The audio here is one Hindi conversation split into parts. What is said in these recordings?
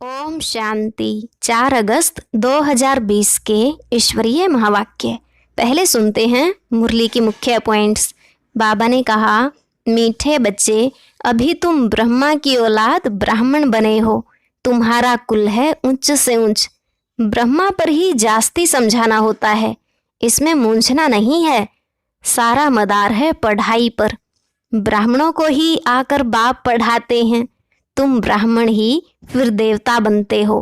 ओम शांति। 4 अगस्त 2020 के ईश्वरीय महावाक्य। पहले सुनते हैं मुरली की मुख्य पॉइंट्स। बाबा ने कहा, मीठे बच्चे, अभी तुम ब्रह्मा की औलाद ब्राह्मण बने हो। तुम्हारा कुल है ऊंच से ऊंच। ब्रह्मा पर ही जास्ती समझाना होता है, इसमें मूंझना नहीं है। सारा मदार है पढ़ाई पर। ब्राह्मणों को ही आकर बाप पढ़ाते हैं। तुम ब्राह्मण ही फिर देवता बनते हो।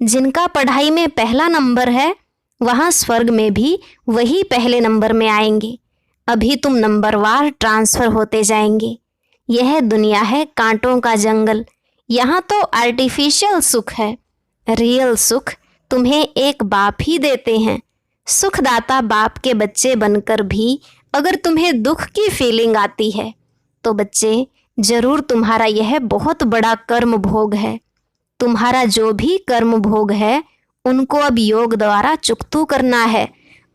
जिनका पढ़ाई में पहला नंबर है, वहाँ स्वर्ग में भी वही पहले नंबर में आएंगे। अभी तुम नंबरवार ट्रांसफर होते जाएंगे। यह दुनिया है कांटों का जंगल। यहाँ तो आर्टिफिशियल सुख है। रियल सुख तुम्हें एक बाप ही देते हैं। सुखदाता बाप के बच्चे बनकर भी अगर तुम्हें दुख की फीलिंग आती है तो बच्चे, जरूर तुम्हारा यह बहुत बड़ा कर्म भोग है। तुम्हारा जो भी कर्म भोग है उनको अब योग द्वारा चुकतू करना है।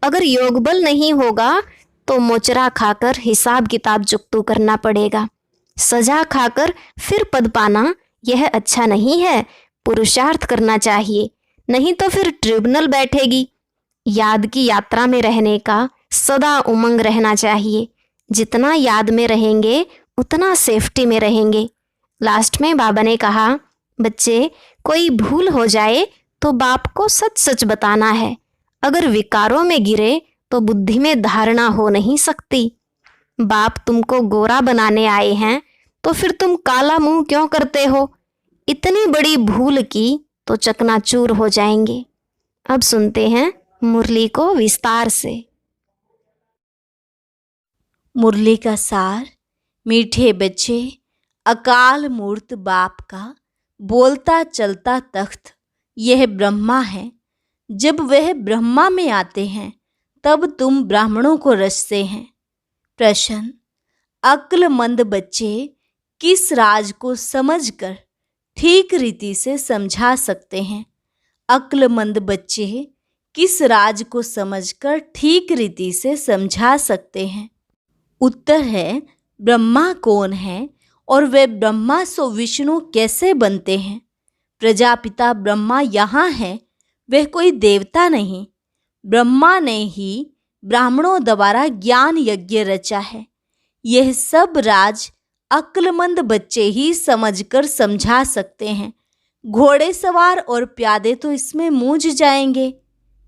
अगर योग बल नहीं होगा तो मोचरा खाकर हिसाब किताब चुकतू करना पड़ेगा। सजा खाकर फिर पद पाना यह अच्छा नहीं है। पुरुषार्थ करना चाहिए, नहीं तो फिर ट्रिब्यूनल बैठेगी। याद की यात्रा में रहने का सदा उमंग रहना चाहिए। जितना याद में रहेंगे उतना सेफ्टी में रहेंगे। लास्ट में बाबा ने कहा, बच्चे, कोई भूल हो जाए तो बाप को सच सच बताना है। अगर विकारों में गिरे तो बुद्धि में धारणा हो नहीं सकती। बाप तुमको गोरा बनाने आए हैं तो फिर तुम काला मुंह क्यों करते हो? इतनी बड़ी भूल की तो चकनाचूर हो जाएंगे। अब सुनते हैं मुरली को विस्तार से। मुरली का सार। मीठे बच्चे, अकाल मूर्त बाप का बोलता चलता तख्त यह ब्रह्मा है। जब वह ब्रह्मा में आते हैं तब तुम ब्राह्मणों को रचते हैं। प्रश्न, अक्लमंद बच्चे किस राज को समझकर ठीक रीति से समझा सकते हैं? अक्लमंद बच्चे किस राज को समझकर ठीक रीति से समझा सकते हैं? उत्तर है, ब्रह्मा कौन है और वे ब्रह्मा सो विष्णु कैसे बनते हैं? प्रजापिता ब्रह्मा यहाँ है, वह कोई देवता नहीं। ब्रह्मा ने ही ब्राह्मणों द्वारा ज्ञान यज्ञ रचा है। यह सब राज अक्लमंद बच्चे ही समझकर समझा सकते हैं। घोड़े सवार और प्यादे तो इसमें मूंझ जाएंगे।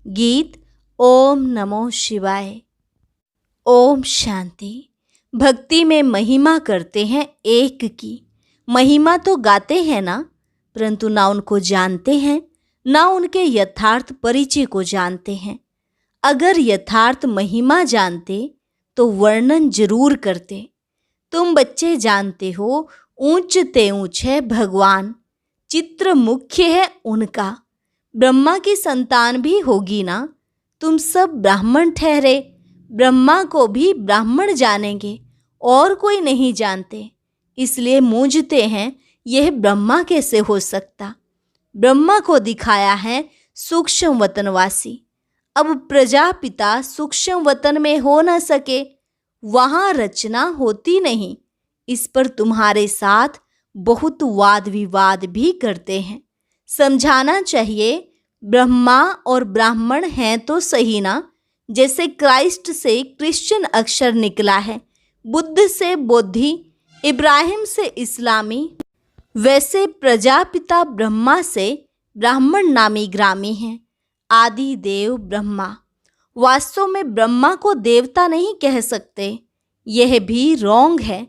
गीत ओम नमो शिवाय। ओम शांति। भक्ति में महिमा करते हैं एक की। महिमा तो गाते हैं ना, परंतु ना उनको जानते हैं, ना उनके यथार्थ परिचय को जानते हैं। अगर यथार्थ महिमा जानते तो वर्णन जरूर करते। तुम बच्चे जानते हो, ऊंच ते ऊंच है भगवान, चित्र मुख्य है उनका। ब्रह्मा की संतान भी होगी ना। तुम सब ब्राह्मण ठहरे, ब्रह्मा को भी ब्राह्मण जानेंगे और कोई नहीं जानते, इसलिए मूंझते हैं यह ब्रह्मा कैसे हो सकता। ब्रह्मा को दिखाया है सूक्ष्म वतनवासी। अब प्रजापिता सूक्ष्म वतन में हो न सके, वहां रचना होती नहीं। इस पर तुम्हारे साथ बहुत वाद विवाद भी करते हैं। समझाना चाहिए, ब्रह्मा और ब्राह्मण हैं तो सही ना। जैसे क्राइस्ट से क्रिश्चियन अक्षर निकला है, बुद्ध से बोधि, इब्राहिम से इस्लामी, वैसे प्रजापिता ब्रह्मा से ब्राह्मण नामी ग्रामी हैं। आदि देव ब्रह्मा। वास्तव में ब्रह्मा को देवता नहीं कह सकते, यह भी रॉन्ग है।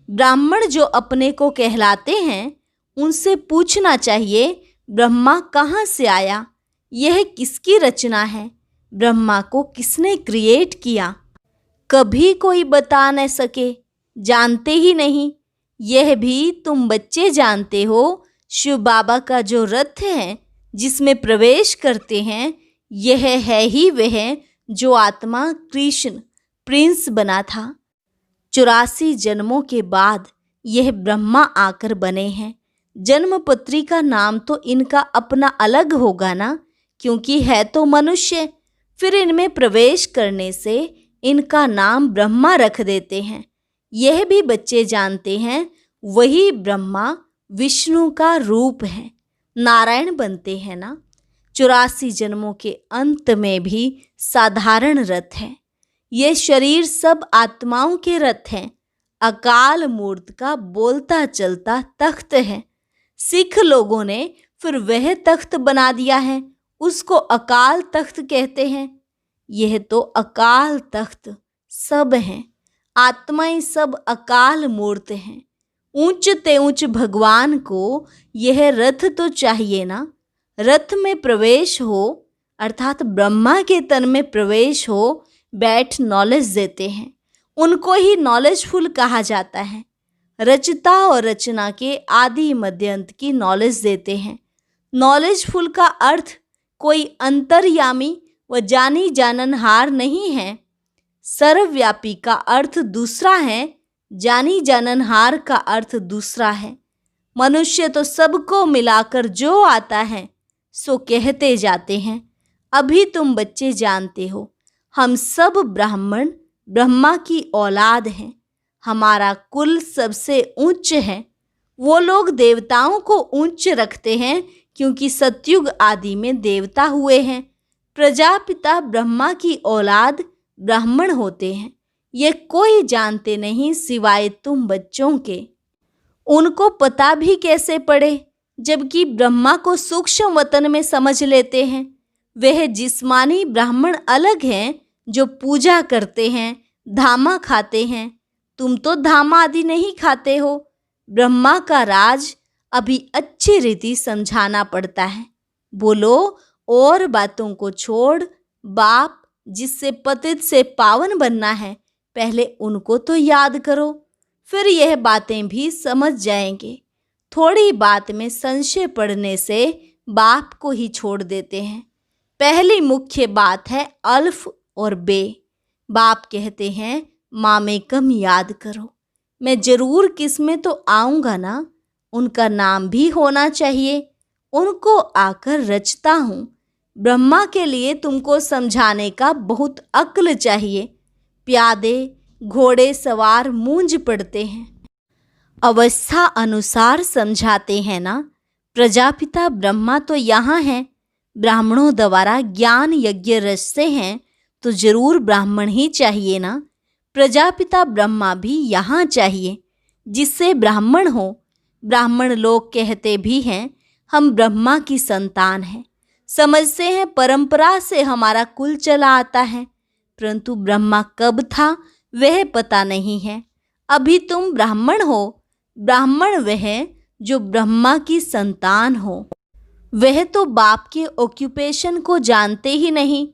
ब्राह्मण जो अपने को कहलाते हैं उनसे पूछना चाहिए, ब्रह्मा कहाँ से आया? यह किसकी रचना है? ब्रह्मा को किसने क्रिएट किया? कभी कोई बता न सके, जानते ही नहीं। यह भी तुम बच्चे जानते हो। शिव बाबा का जो रथ है जिसमें प्रवेश करते हैं, यह है ही वह जो आत्मा कृष्ण प्रिंस बना था। 84 जन्मों के बाद यह ब्रह्मा आकर बने हैं। जन्मपत्री का नाम तो इनका अपना अलग होगा ना, क्योंकि है तो मनुष्य। फिर इनमें प्रवेश करने से इनका नाम ब्रह्मा रख देते हैं। यह भी बच्चे जानते हैं, वही ब्रह्मा विष्णु का रूप है। नारायण बनते हैं ना। 84 जन्मों के अंत में भी साधारण रथ है। ये शरीर सब आत्माओं के रथ हैं। अकाल मूर्त का बोलता चलता तख्त है। सिख लोगों ने फिर वह तख्त बना दिया है, उसको अकाल तख्त कहते हैं। यह तो अकाल तख्त सब हैं। आत्माएं सब अकाल मूर्त हैं। ऊंच ते ऊंच भगवान को यह रथ तो चाहिए ना। रथ में प्रवेश हो अर्थात ब्रह्मा के तन में प्रवेश हो, बैठ नॉलेज देते हैं। उनको ही नॉलेजफुल कहा जाता है। रचता और रचना के आदि मध्य अंत की नॉलेज देते हैं। नॉलेजफुल का अर्थ कोई अंतर्यामी व जानी जाननहार नहीं है। सर्वव्यापी का अर्थ दूसरा है, जानी जाननहार का अर्थ दूसरा है। मनुष्य तो सबको मिलाकर जो आता है सो कहते जाते हैं। अभी तुम बच्चे जानते हो, हम सब ब्राह्मण ब्रह्मा की औलाद हैं। हमारा कुल सबसे उच्च है। वो लोग देवताओं को उच्च रखते हैं क्योंकि सतयुग आदि में देवता हुए हैं। प्रजापिता ब्रह्मा की औलाद ब्राह्मण होते हैं। ये कोई जानते नहीं सिवाय तुम बच्चों के। उनको पता भी कैसे पड़े, जबकि ब्रह्मा को सूक्ष्म वतन में समझ लेते हैं। वह जिस्मानी ब्राह्मण अलग हैं जो पूजा करते हैं, धामा खाते हैं। तुम तो धामा आदि नहीं खाते हो। ब्रह्मा का राज अभी अच्छी रीति समझाना पड़ता है। बोलो, और बातों को छोड़। बाप जिससे पतित से पावन बनना है, पहले उनको तो याद करो, फिर यह बातें भी समझ जाएंगे। थोड़ी बात में संशय पड़ने से बाप को ही छोड़ देते हैं। पहली मुख्य बात है अल्फ और बे। बाप कहते हैं मामेकम याद करो। मैं जरूर किसमें तो आऊँगा ना, उनका नाम भी होना चाहिए। उनको आकर रचता हूँ। ब्रह्मा के लिए तुमको समझाने का बहुत अक्ल चाहिए। प्यादे घोड़े सवार मूंज पड़ते हैं, अवस्था अनुसार समझाते हैं ना। प्रजापिता ब्रह्मा तो यहाँ हैं। ब्राह्मणों द्वारा ज्ञान यज्ञ रचते हैं तो जरूर ब्राह्मण ही चाहिए ना। प्रजापिता ब्रह्मा भी यहाँ चाहिए जिससे ब्राह्मण हो। ब्राह्मण लोग कहते भी हैं हम ब्रह्मा की संतान हैं। समझते हैं परंपरा से हमारा कुल चला आता है, परंतु ब्रह्मा कब था वह पता नहीं है। अभी तुम ब्राह्मण हो। ब्राह्मण वह जो ब्रह्मा की संतान हो। वह तो बाप के ऑक्यूपेशन को जानते ही नहीं।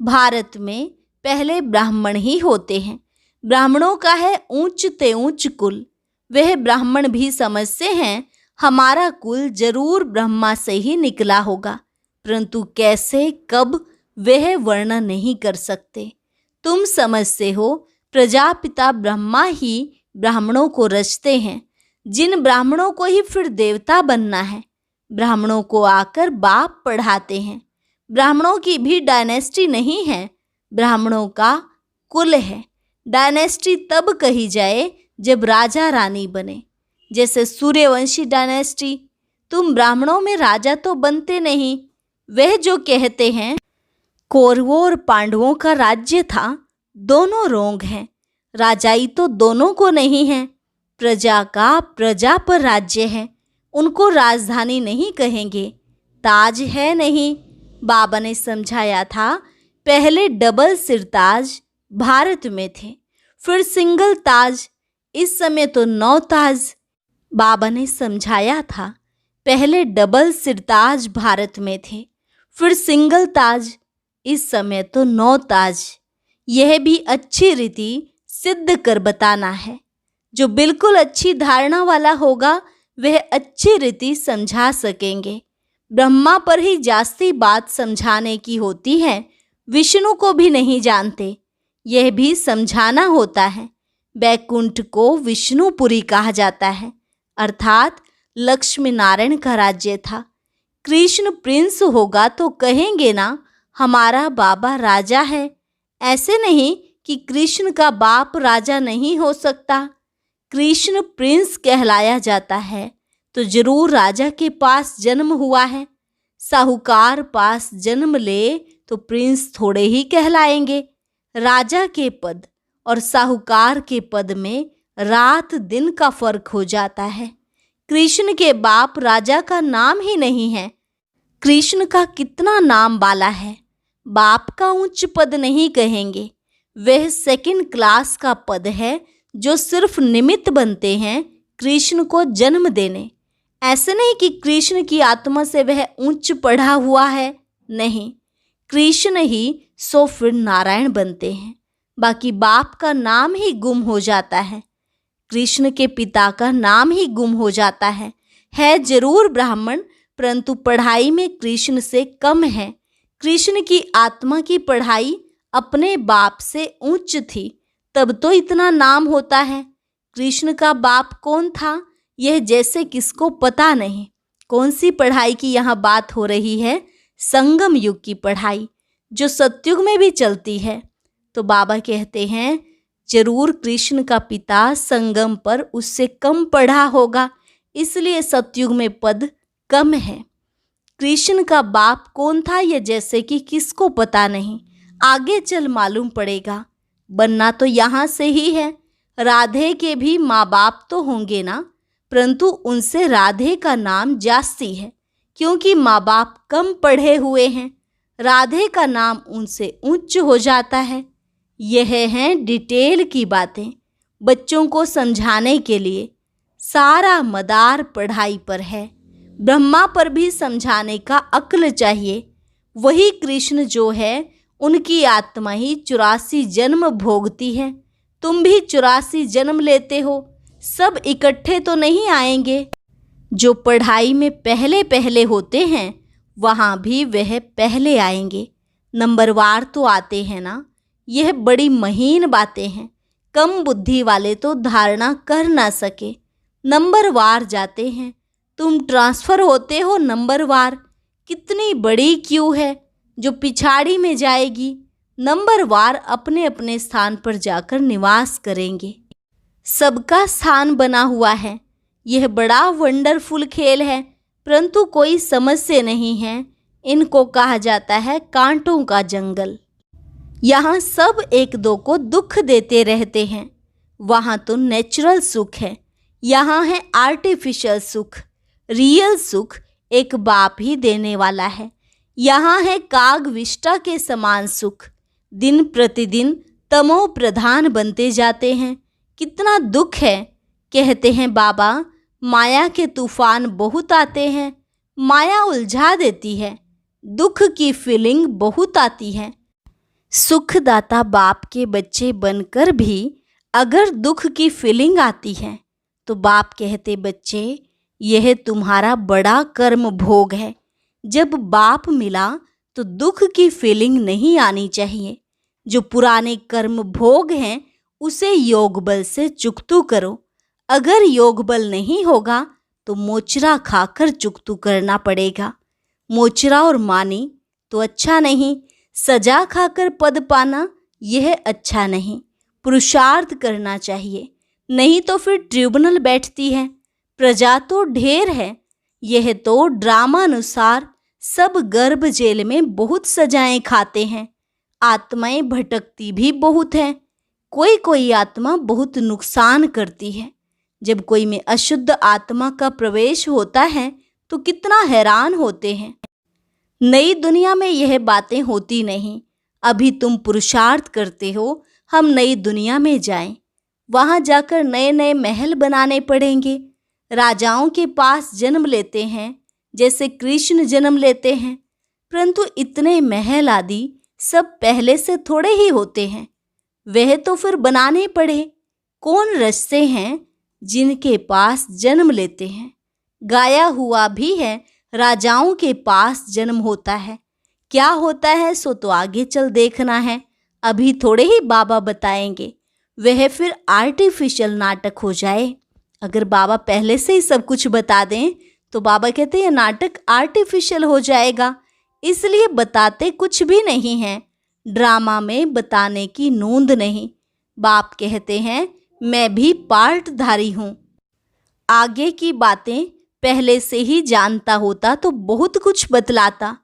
भारत में पहले ब्राह्मण ही होते हैं। ब्राह्मणों का है ऊंच ते ऊंच कुल। वह ब्राह्मण भी समझते हैं हमारा कुल जरूर ब्रह्मा से ही निकला होगा, परंतु कैसे कब वह वर्णन नहीं कर सकते। तुम समझते हो प्रजापिता ब्रह्मा ही ब्राह्मणों को रचते हैं, जिन ब्राह्मणों को ही फिर देवता बनना है। ब्राह्मणों को आकर बाप पढ़ाते हैं। ब्राह्मणों की भी डायनेस्टी नहीं है, ब्राह्मणों का कुल है। डायनेस्टी तब कही जाए जब राजा रानी बने, जैसे सूर्यवंशी डायनेस्टी। तुम ब्राह्मणों में राजा तो बनते नहीं। वह जो कहते हैं कौरवों और पांडवों का राज्य था, दोनों रोंग हैं। राजाई तो दोनों को नहीं है। प्रजा का प्रजा पर राज्य है, उनको राजधानी नहीं कहेंगे, ताज है नहीं। बाबा ने समझाया था पहले डबल सिरताज भारत में थे, फिर सिंगल ताज, इस समय तो 9 ताज। बाबा ने समझाया था पहले डबल सिरताज भारत में थे, फिर सिंगल ताज, इस समय तो 9 ताज। यह भी अच्छी रीति सिद्ध कर बताना है। जो बिल्कुल अच्छी धारणा वाला होगा वह अच्छी रीति समझा सकेंगे। ब्रह्मा पर ही जास्ती बात समझाने की होती है, विष्णु को भी नहीं जानते, यह भी समझाना होता है। बैकुंठ को विष्णुपुरी कहा जाता है, अर्थात लक्ष्मी नारायण का राज्य था। कृष्ण प्रिंस होगा तो कहेंगे ना हमारा बाबा राजा है। ऐसे नहीं कि कृष्ण का बाप राजा नहीं हो सकता। कृष्ण प्रिंस कहलाया जाता है तो जरूर राजा के पास जन्म हुआ है। साहूकार पास जन्म ले तो प्रिंस थोड़े ही कहलाएंगे। राजा के पद और साहूकार के पद में रात दिन का फर्क हो जाता है। कृष्ण के बाप राजा का नाम ही नहीं है। कृष्ण का कितना नाम वाला है। बाप का उच्च पद नहीं कहेंगे, वह सेकंड क्लास का पद है जो सिर्फ निमित्त बनते हैं कृष्ण को जन्म देने। ऐसे नहीं कि कृष्ण की आत्मा से वह उच्च पढ़ा हुआ है, नहीं, कृष्ण ही सो फिर नारायण बनते हैं। बाकी बाप का नाम ही गुम हो जाता है, कृष्ण के पिता का नाम ही गुम हो जाता है जरूर ब्राह्मण, परंतु पढ़ाई में कृष्ण से कम है। कृष्ण की आत्मा की पढ़ाई अपने बाप से उच्च थी, तब तो इतना नाम होता है। कृष्ण का बाप कौन था, यह जैसे किसको पता नहीं। कौन सी पढ़ाई की यहाँ बात हो रही है? संगम युग की पढ़ाई, जो सतयुग में भी चलती है। तो बाबा कहते हैं जरूर कृष्ण का पिता संगम पर उससे कम पढ़ा होगा, इसलिए सतयुग में पद कम है। कृष्ण का बाप कौन था, यह जैसे कि किसको पता नहीं, आगे चल मालूम पड़ेगा। बनना तो यहाँ से ही है। राधे के भी माँ बाप तो होंगे ना, परंतु उनसे राधे का नाम जास्ती है, क्योंकि माँ बाप कम पढ़े हुए हैं। राधे का नाम उनसे उच्च हो जाता है। यह हैं डिटेल की बातें, बच्चों को समझाने के लिए। सारा मदार पढ़ाई पर है, ब्रह्मा पर भी समझाने का अक्ल चाहिए। वही कृष्ण जो है, उनकी आत्मा ही 84 जन्म भोगती है। तुम भी 84 जन्म लेते हो, सब इकट्ठे तो नहीं आएंगे। जो पढ़ाई में पहले पहले होते हैं, वहाँ भी वह पहले आएंगे। नंबरवार तो आते हैं ना, यह बड़ी महीन बातें हैं। कम बुद्धि वाले तो धारणा कर ना सके, नंबरवार जाते हैं। तुम ट्रांसफ़र होते हो नंबरवार, कितनी बड़ी क्यू है जो पिछाड़ी में जाएगी। नंबरवार अपने अपने स्थान पर जाकर निवास करेंगे। सबका स्थान बना हुआ है। यह बड़ा वंडरफुल खेल है, परंतु कोई समझ से नहीं है। इनको कहा जाता है कांटों का जंगल। यहाँ सब एक दो को दुख देते रहते हैं। वहाँ तो नेचुरल सुख है, यहाँ है आर्टिफिशियल सुख। रियल सुख एक बाप ही देने वाला है। यहाँ है काग विष्टा के समान सुख। दिन प्रतिदिन तमो प्रधान बनते जाते हैं। कितना दुख है। कहते हैं बाबा, माया के तूफान बहुत आते हैं, माया उलझा देती है, दुख की फीलिंग बहुत आती है। सुखदाता बाप के बच्चे बनकर भी अगर दुख की फीलिंग आती है, तो बाप कहते बच्चे यह तुम्हारा बड़ा कर्म भोग है। जब बाप मिला तो दुख की फीलिंग नहीं आनी चाहिए। जो पुराने कर्म भोग हैं उसे योग बल से चुकतू करो। अगर योग बल नहीं होगा तो मोचरा खाकर चुकतू करना पड़ेगा। मोचरा और मानी तो अच्छा नहीं, सजा खाकर पद पाना यह अच्छा नहीं। पुरुषार्थ करना चाहिए, नहीं तो फिर ट्रिब्यूनल बैठती है। प्रजा तो ढेर है, यह तो ड्रामा अनुसार सब गर्भ जेल में बहुत सजाएं खाते हैं। आत्माएं भटकती भी बहुत हैं। कोई कोई आत्मा बहुत नुकसान करती है। जब कोई में अशुद्ध आत्मा का प्रवेश होता है तो कितना हैरान होते हैं। नई दुनिया में यह बातें होती नहीं। अभी तुम पुरुषार्थ करते हो हम नई दुनिया में जाएं। वहाँ जाकर नए नए महल बनाने पड़ेंगे। राजाओं के पास जन्म लेते हैं जैसे कृष्ण जन्म लेते हैं, परंतु इतने महल आदि सब पहले से थोड़े ही होते हैं। वह तो फिर बनाने पड़े। कौन रचते हैं? जिनके पास जन्म लेते हैं। गाया हुआ भी है राजाओं के पास जन्म होता है। क्या होता है सो तो आगे चल देखना है, अभी थोड़े ही बाबा बताएंगे। वह फिर आर्टिफिशियल नाटक हो जाए। अगर बाबा पहले से ही सब कुछ बता दें तो बाबा कहते हैं नाटक आर्टिफिशियल हो जाएगा, इसलिए बताते कुछ भी नहीं है। ड्रामा में बताने की नोंद नहीं। बाप कहते हैं मैं भी पार्टधारी हूँ। आगे की बातें पहले से ही जानता होता तो बहुत कुछ बतलाता।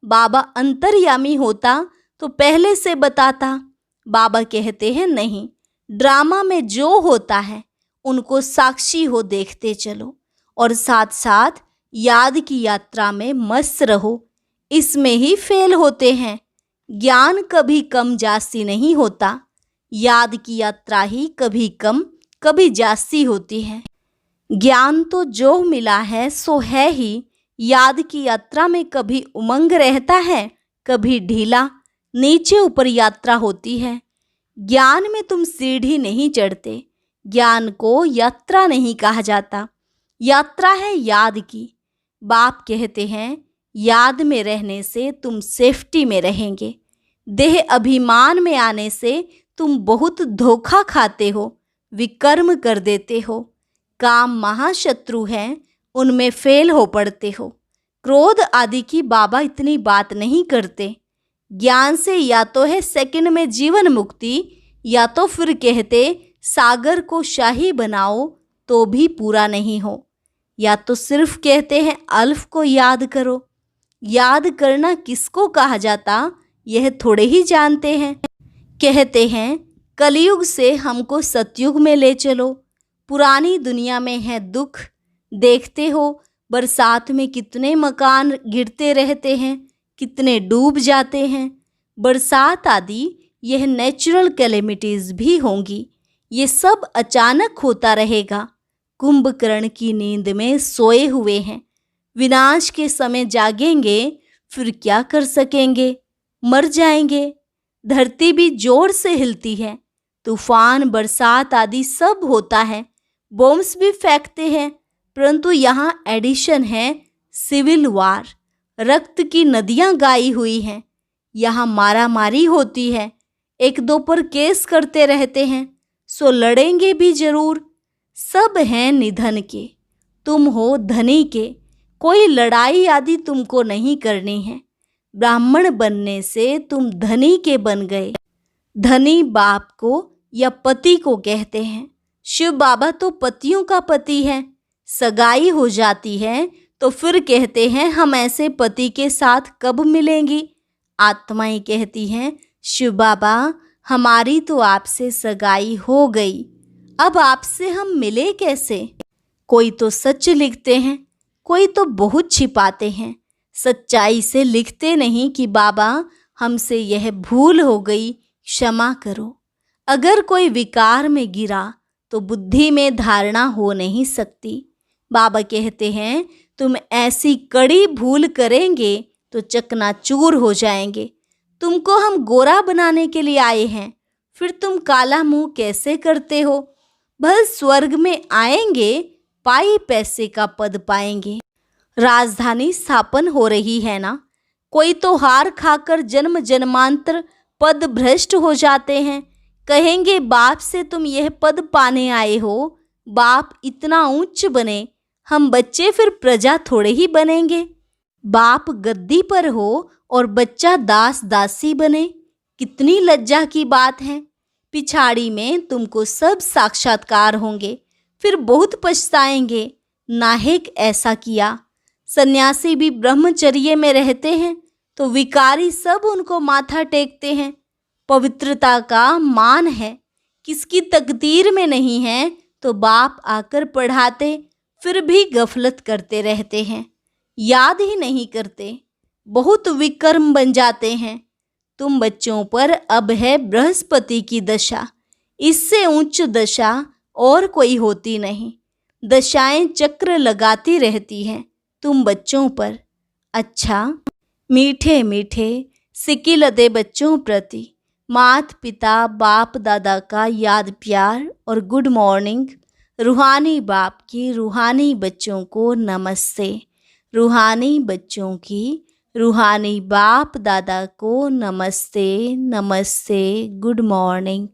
बाबा अंतर्यामी होता तो पहले से बताता। बाबा कहते हैं नहीं, ड्रामा में जो होता है उनको साक्षी हो देखते चलो और साथ साथ याद की यात्रा में मस्त रहो। इसमें ही फेल होते हैं। ज्ञान कभी कम जास्ती नहीं होता, याद की यात्रा ही कभी कम कभी जास्ती होती है। ज्ञान तो जो मिला है सो है ही, याद की यात्रा में कभी उमंग रहता है, कभी ढीला नीचे ऊपर यात्रा होती है। ज्ञान में तुम सीढ़ी नहीं चढ़ते, ज्ञान को यात्रा नहीं कहा जाता, यात्रा है याद की। बाप कहते हैं याद में रहने से तुम सेफ्टी में रहेंगे, देह अभिमान में आने से तुम बहुत धोखा खाते हो, विकर्म कर देते हो। काम महाशत्रु हैं, उनमें फेल हो पड़ते हो। क्रोध आदि की बाबा इतनी बात नहीं करते। ज्ञान से या तो है सेकंड में जीवन मुक्ति, या तो फिर कहते सागर को शाही बनाओ तो भी पूरा नहीं हो, या तो सिर्फ कहते हैं अल्फ को याद करो। याद करना किसको कहा जाता यह थोड़े ही जानते हैं। कहते हैं कलयुग से हमको सतयुग में ले चलो। पुरानी दुनिया में है दुख, देखते हो बरसात में कितने मकान गिरते रहते हैं, कितने डूब जाते हैं। बरसात आदि यह नेचुरल कैलेमिटीज़ भी होंगी, ये सब अचानक होता रहेगा। कुंभकर्ण की नींद में सोए हुए हैं, विनाश के समय जागेंगे, फिर क्या कर सकेंगे, मर जाएंगे। धरती भी जोर से हिलती है, तूफान बरसात आदि सब होता है, बॉम्ब्स भी फेंकते हैं, परंतु यहाँ एडिशन है सिविल वार। रक्त की नदियाँ गाई हुई हैं, यहाँ मारामारी होती है, एक दो पर केस करते रहते हैं, सो लड़ेंगे भी जरूर। सब हैं निधन के, तुम हो धनी के, कोई लड़ाई आदि तुमको नहीं करनी है। ब्राह्मण बनने से तुम धनी के बन गए। धनी बाप को या पति को कहते हैं। शिव बाबा तो पतियों का पति है। सगाई हो जाती है तो फिर कहते हैं हम ऐसे पति के साथ कब मिलेंगी। आत्माएं कहती हैं शिव बाबा हमारी तो आपसे सगाई हो गई, अब आपसे हम मिले कैसे। कोई तो सच लिखते हैं, कोई तो बहुत छिपाते हैं। सच्चाई से लिखते नहीं कि बाबा हमसे यह भूल हो गई, क्षमा करो। अगर कोई विकार में गिरा तो बुद्धि में धारणा हो नहीं सकती। बाबा कहते हैं तुम ऐसी कड़ी भूल करेंगे तो चकनाचूर हो जाएंगे। तुमको हम गोरा बनाने के लिए आए हैं, फिर तुम काला मुंह कैसे करते हो। भल स्वर्ग में आएंगे, पाई पैसे का पद पाएंगे। राजधानी स्थापन हो रही है ना, कोई तो हार खाकर जन्म जन्मांतर पद भ्रष्ट हो जाते हैं। कहेंगे बाप से तुम यह पद पाने आए हो, बाप इतना उच्च बने, हम बच्चे फिर प्रजा थोड़े ही बनेंगे। बाप गद्दी पर हो और बच्चा दास दासी बने, कितनी लज्जा की बात है। पिछाड़ी में तुमको सब साक्षात्कार होंगे, फिर बहुत पछताएंगे, नाहेक ऐसा किया। सन्यासी भी ब्रह्मचर्य में रहते हैं तो विकारी सब उनको माथा टेकते हैं। पवित्रता का मान है, किसकी तकदीर में नहीं है तो बाप आकर पढ़ाते, फिर भी गफलत करते रहते हैं, याद ही नहीं करते, बहुत विकर्म बन जाते हैं। तुम बच्चों पर अब है बृहस्पति की दशा, इससे उच्च दशा और कोई होती नहीं। दशाएं चक्र लगाती रहती हैं तुम बच्चों पर। अच्छा, मीठे मीठे सिकिलते बच्चों प्रति मात पिता बाप दादा का याद प्यार और गुड मॉर्निंग। रूहानी बाप की रूहानी बच्चों को नमस्ते। रूहानी बच्चों की रूहानी बाप दादा को नमस्ते नमस्ते, गुड मॉर्निंग।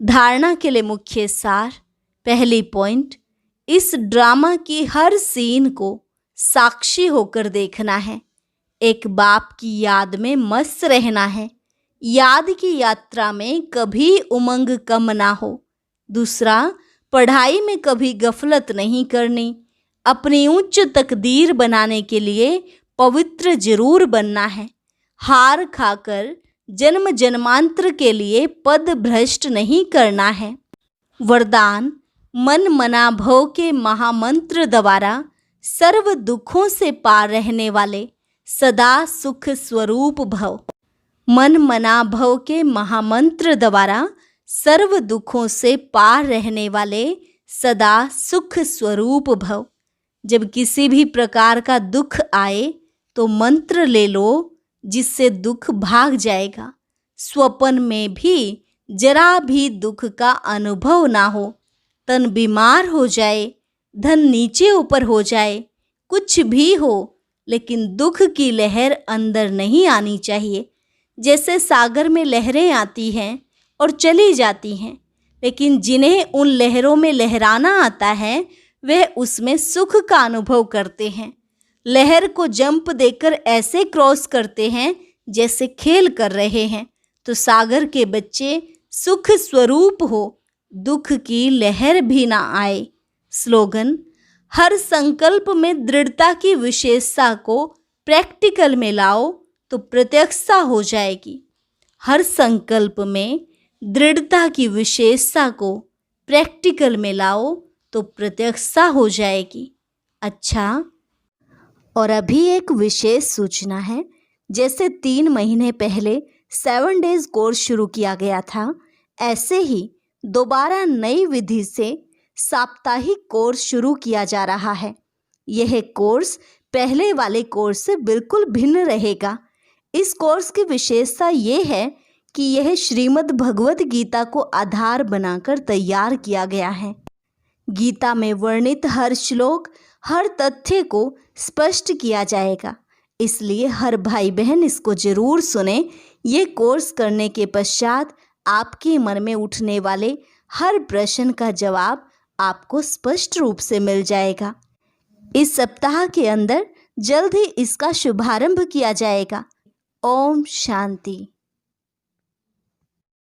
धारणा के लिए मुख्य सार। पहली पॉइंट, इस ड्रामा की हर सीन को साक्षी होकर देखना है। एक बाप की याद में मस्त रहना है, याद की यात्रा में कभी उमंग कम ना हो। दूसरा, पढ़ाई में कभी गफलत नहीं करनी, अपनी उच्च तकदीर बनाने के लिए पवित्र जरूर बनना है। हार खाकर जन्म जन्मांतर के लिए पद भ्रष्ट नहीं करना है। वरदान, मन मना भव के महामंत्र द्वारा सर्व दुखों से पार रहने वाले सदा सुख स्वरूप भव। मन मना भव के महामंत्र द्वारा सर्व दुखों से पार रहने वाले सदा सुख स्वरूप भव। जब किसी भी प्रकार का दुख आए तो मंत्र ले लो, जिससे दुख भाग जाएगा। स्वप्न में भी जरा भी दुख का अनुभव ना हो, तन बीमार हो जाए, धन नीचे ऊपर हो जाए, कुछ भी हो, लेकिन दुख की लहर अंदर नहीं आनी चाहिए। जैसे सागर में लहरें आती हैं और चली जाती हैं, लेकिन जिन्हें उन लहरों में लहराना आता है वह उसमें सुख का अनुभव करते हैं। लहर को जंप देकर ऐसे क्रॉस करते हैं जैसे खेल कर रहे हैं। तो सागर के बच्चे सुख स्वरूप हो, दुख की लहर भी ना आए। स्लोगन, हर संकल्प में दृढ़ता की विशेषता को प्रैक्टिकल में लाओ तो प्रत्यक्षता हो जाएगी। हर संकल्प में दृढ़ता की विशेषता को प्रैक्टिकल में लाओ तो प्रत्यक्षता हो जाएगी। अच्छा, और अभी एक विशेष सूचना है। जैसे 3 महीने पहले 7 डेज कोर्स शुरू किया गया था, ऐसे ही दोबारा नई विधि से साप्ताहिक कोर्स शुरू किया जा रहा है। यह कोर्स पहले वाले कोर्स से बिल्कुल भिन्न रहेगा। इस कोर्स की विशेषता ये है कि यह श्रीमद् भगवद गीता को आधार बनाकर तैयार किया गया है। गीता में वर्णित हर श्लोक, हर तथ्य को स्पष्ट किया जाएगा। इसलिए हर भाई बहन इसको जरूर सुने। ये कोर्स करने के पश्चात आपके मन में उठने वाले हर प्रश्न का जवाब आपको स्पष्ट रूप से मिल जाएगा। इस सप्ताह के अंदर जल्द ही इसका शुभारंभ किया जाएगा। ओम शांति।